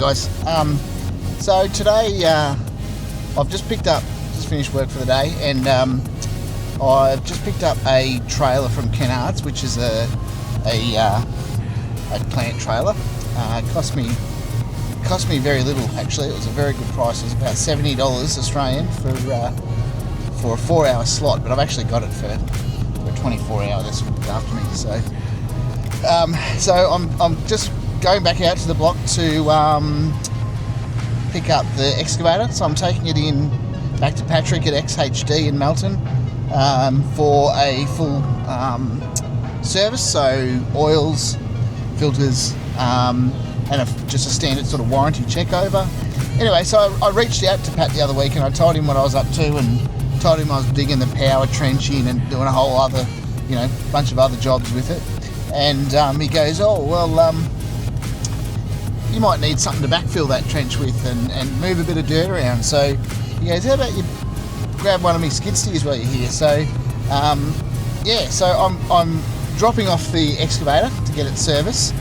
guys. So today I've just finished work for the day, and I've just picked up a trailer from Kennards, which is a plant trailer. It cost me very little actually. It was a very good price. It was about $70 Australian for a 4-hour slot, but I've actually got it for a 24-hour. That's looked after me. So I'm just going back out to the block to pick up the excavator. So I'm taking it back to Patrick at XHD in Melton for a full service. So oils, filters, and just a standard sort of warranty check over. Anyway, so I reached out to Pat the other week and I told him what I was up to, and told him I was digging the power trench in and doing a whole other, bunch of other jobs with it. And he goes, oh, well, you might need something to backfill that trench with and move a bit of dirt around. So he goes, how about you grab one of my skid steers while you're here? So, so I'm dropping off the excavator to get it serviced,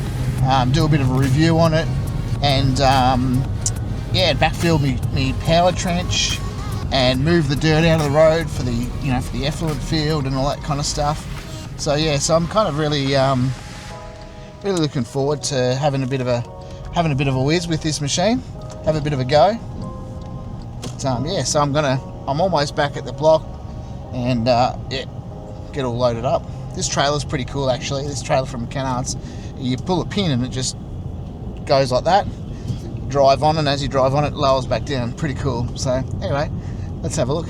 do a bit of a review on it, and backfill me power trench and move the dirt out of the road for the effluent field and all that kind of stuff. So I'm kind of really looking forward to having a bit of a whiz with this machine, have a bit of a go. But so I'm almost back at the block and get all loaded up. This trailer's pretty cool actually. This trailer from Kennards, you pull a pin and it just goes like that. Drive on, and as you drive on it lowers back down. Pretty cool. So anyway, let's have a look.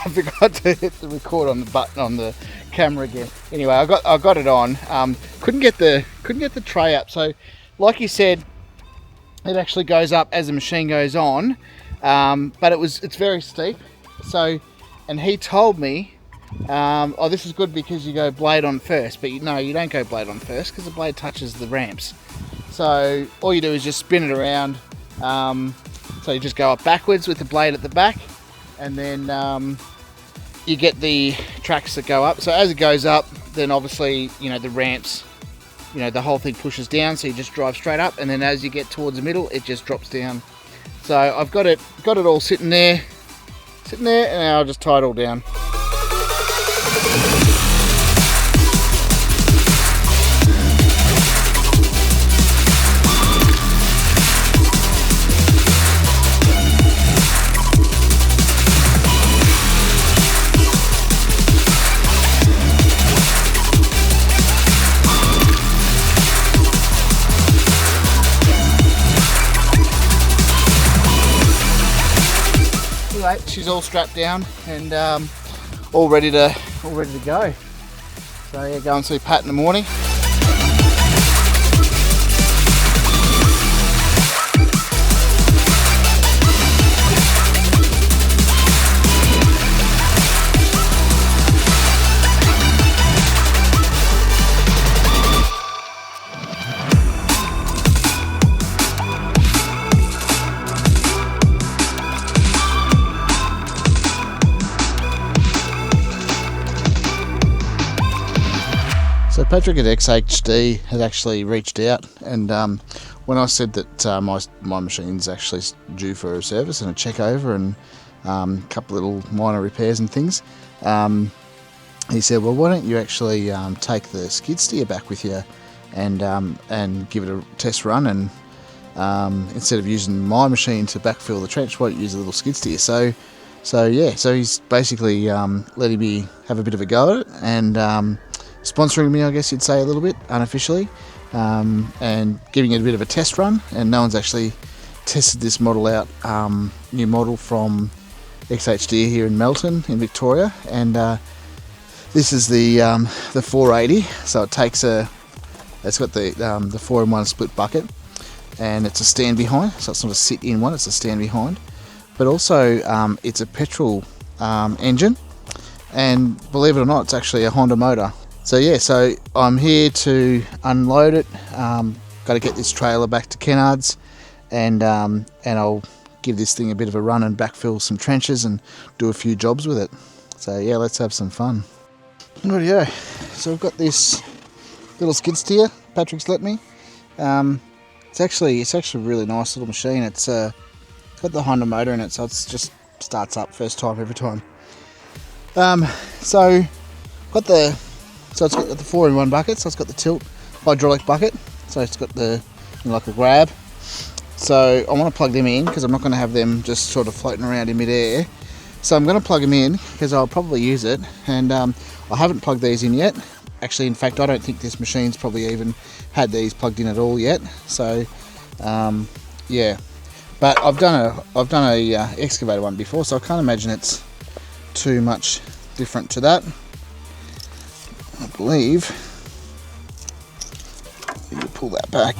I forgot to hit the record on the button on the camera again. Anyway, I got it on. Couldn't get the tray up. So, like you said, it actually goes up as the machine goes on, but it's very steep. So, and he told me, this is good because you go blade on first, but no, you don't go blade on first because the blade touches the ramps. So all you do is just spin it around. So you just go up backwards with the blade at the back, and then you get the tracks that go up. So as it goes up, then obviously, the ramps, the whole thing pushes down, so you just drive straight up, and then as you get towards the middle, it just drops down. So I've got it all sitting there, and I'll just tie it all down. She's all strapped down and all ready to go. So go and see Pat in the morning. So Patrick at XHD has actually reached out, and when I said that my machine's actually due for a service and a check over, and couple little minor repairs and things. He said, well, why don't you actually take the skid steer back with you and give it a test run, and instead of using my machine to backfill the trench, why don't you use a little skid steer? So he's basically letting me have a bit of a go at it, and sponsoring me, I guess you'd say, a little bit unofficially, and giving it a bit of a test run. And no one's actually tested this model out, new model from XHD here in Melton in Victoria, and this is the 480. So it's got the 4-in-1 split bucket, and it's a stand behind, so it's not a sit in one, it's a stand behind. But also it's a petrol engine, and believe it or not, it's actually a Honda motor. So yeah, so I'm here to unload it. Got to get this trailer back to Kennards, and I'll give this thing a bit of a run and backfill some trenches and do a few jobs with it. So yeah, let's have some fun. Rightio, so I've got this little skid steer Patrick's let me. It's actually a really nice little machine. It's got the Honda motor in it, so it just starts up first time every time. So it's got the 4-in-1 bucket. So it's got the tilt hydraulic bucket. So it's got the like a grab. So I want to plug them in because I'm not going to have them just sort of floating around in midair. So I'm going to plug them in because I'll probably use it, and I haven't plugged these in yet. Actually, in fact, I don't think this machine's probably even had these plugged in at all yet. So yeah, but I've done a excavator one before, so I can't imagine it's too much different to that. I believe you pull that back.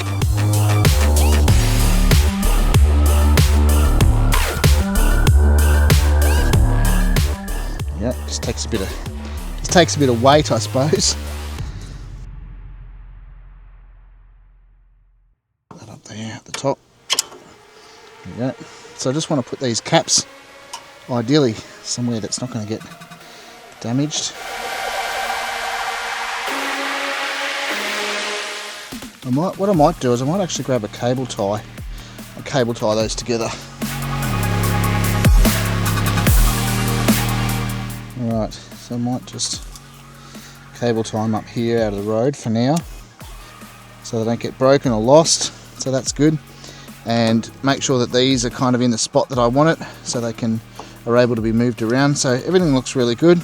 Yeah, just takes a bit of weight, I suppose. That up there at the top. There we go. So I just want to put these caps, ideally, somewhere that's not going to get damaged. What I might do is I might actually grab a cable tie. I'll cable tie those together. Alright, so I might just cable tie them up here out of the road for now, so they don't get broken or lost, so that's good. And make sure that these are kind of in the spot that I want it, so they are able to be moved around. So everything looks really good.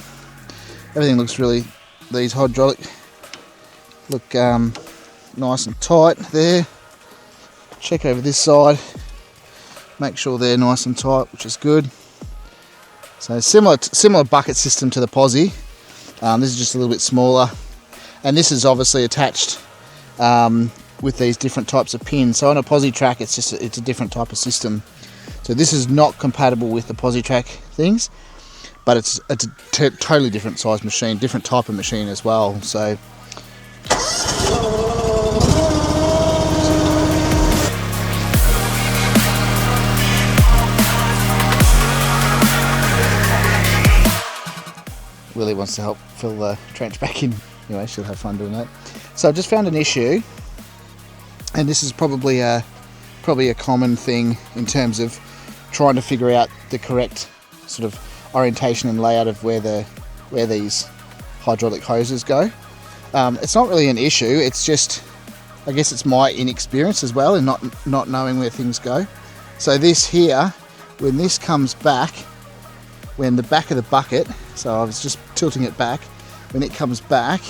These hydraulic look nice and tight there. Check over this side, make sure they're nice and tight, which is good. So similar bucket system to the Posi. This is just a little bit smaller, and this is obviously attached with these different types of pins. So on a Posi track, it's a different type of system. So this is not compatible with the Posi track things, but it's a totally different size machine, different type of machine as well. So Willie wants to help fill the trench back in. Anyway, she'll have fun doing that. So I've just found an issue, and this is probably a common thing in terms of trying to figure out the correct sort of orientation and layout of where these hydraulic hoses go. It's not really an issue. It's just, I guess it's my inexperience as well in not knowing where things go. So this here, when this comes back, when the back of the bucket, so I was just tilting it back, when it comes back,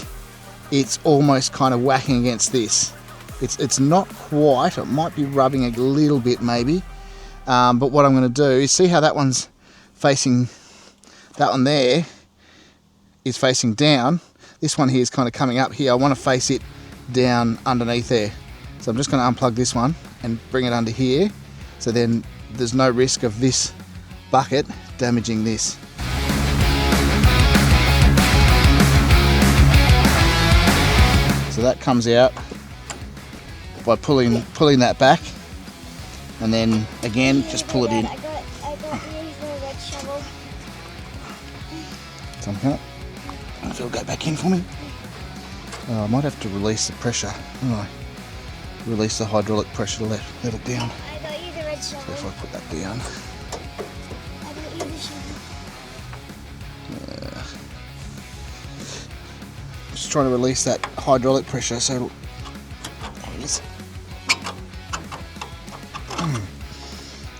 it's almost kind of whacking against this. It's not quite, it might be rubbing a little bit maybe, but what I'm going to do is see how that one's facing, that one there is facing down, this one here is kind of coming up here. I want to face it down underneath there. So I'm just going to unplug this one and bring it under here, so then there's no risk of this bucket damaging this. So that comes out by pulling that back, and then again just pull it in. I got the red shovel. Something like that. If it'll go back in for me. Oh, I might have to release the pressure. Oh, release the hydraulic pressure to let it down. I got you the red shovel. So if I put that down. I got you the just trying to release that hydraulic pressure, so it'll, there it is.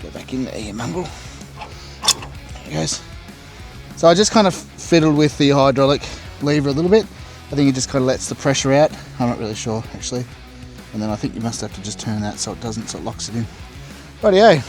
Get back in there, you mongrel. There it goes. So I just kind of fiddled with the hydraulic lever a little bit. I think it just kind of lets the pressure out. I'm not really sure actually. And then I think you must have to just turn that so it doesn't, so it locks it in. Rightio.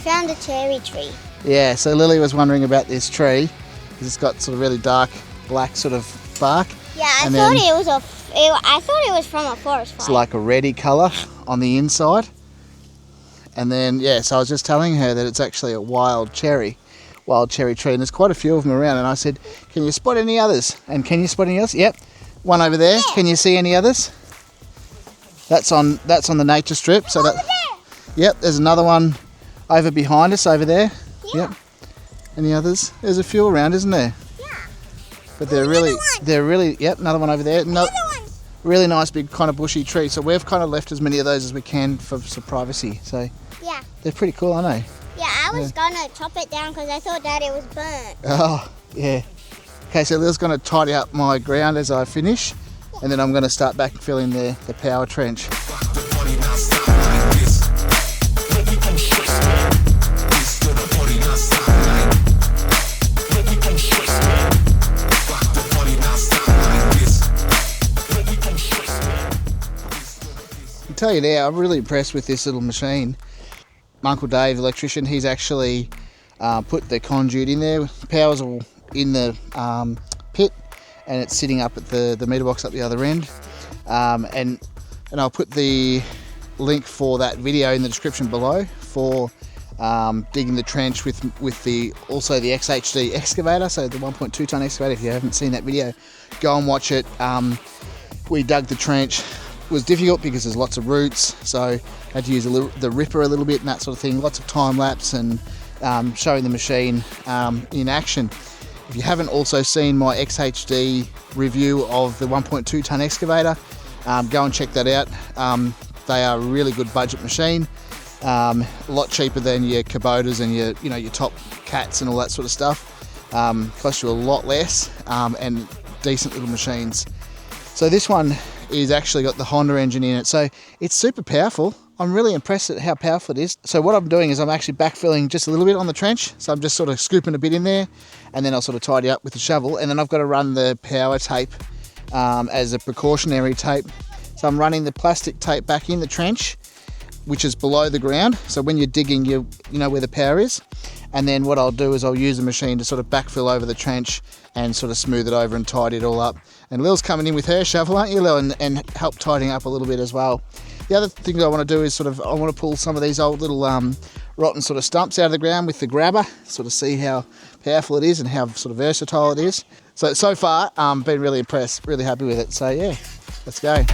Found a cherry tree. Yeah, so Lily was wondering about this tree because it's got sort of really dark black sort of bark. Yeah, I thought it was from a forest fire. It's like a reddy colour on the inside. And then, yeah, so I was just telling her that it's actually a wild cherry tree, and there's quite a few of them around. And I said, can you spot any others? And can you spot any others? Yep, one over there. Yeah. Can you see any others? That's on the nature strip. So that, yep, there's another one over behind us over there. Yeah. Yep. Any others? There's a few around, isn't there? Yeah. But they're really, yep, another one over there. No, really nice big kind of bushy tree. So we've kind of left as many of those as we can for some privacy. So yeah, they're pretty cool, aren't they? Yeah, I was gonna chop it down because I thought that it was burnt. Oh, yeah. Okay, so Lil's gonna tidy up my ground as I finish, and then I'm gonna start backfilling the power trench. I tell you now, I'm really impressed with this little machine. My Uncle Dave, the electrician, he's actually put the conduit in there. Power's all in the pit, and it's sitting up at the meter box up the other end. And I'll put the link for that video in the description below for digging the trench with also the XHD excavator, so the 1.2 ton excavator. If you haven't seen that video, go and watch it. We dug the trench. It was difficult because there's lots of roots, so I had to use the ripper a little bit and that sort of thing. Lots of time lapse and showing the machine in action. If you haven't also seen my XHD review of the 1.2 ton excavator, go and check that out. They are a really good budget machine, a lot cheaper than your Kubotas and your top cats and all that sort of stuff. Cost you a lot less, and decent little machines. So this one is actually got the Honda engine in it, so it's super powerful. I'm really impressed at how powerful it is. So what I'm doing is I'm actually backfilling just a little bit on the trench, so I'm just sort of scooping a bit in there, and then I'll sort of tidy up with the shovel, and then I've got to run the power tape as a precautionary tape. So I'm running the plastic tape back in the trench, which is below the ground, so when you're digging you know where the power is. And then what I'll do is I'll use the machine to sort of backfill over the trench and sort of smooth it over and tidy it all up. And Lil's coming in with her shovel, aren't you, Lil, and help tidying up a little bit as well. The other thing that I want to do is I want to pull some of these old little rotten sort of stumps out of the ground with the grabber, sort of see how powerful it is and how sort of versatile it is. So far, been really impressed, really happy with it. So yeah, let's go.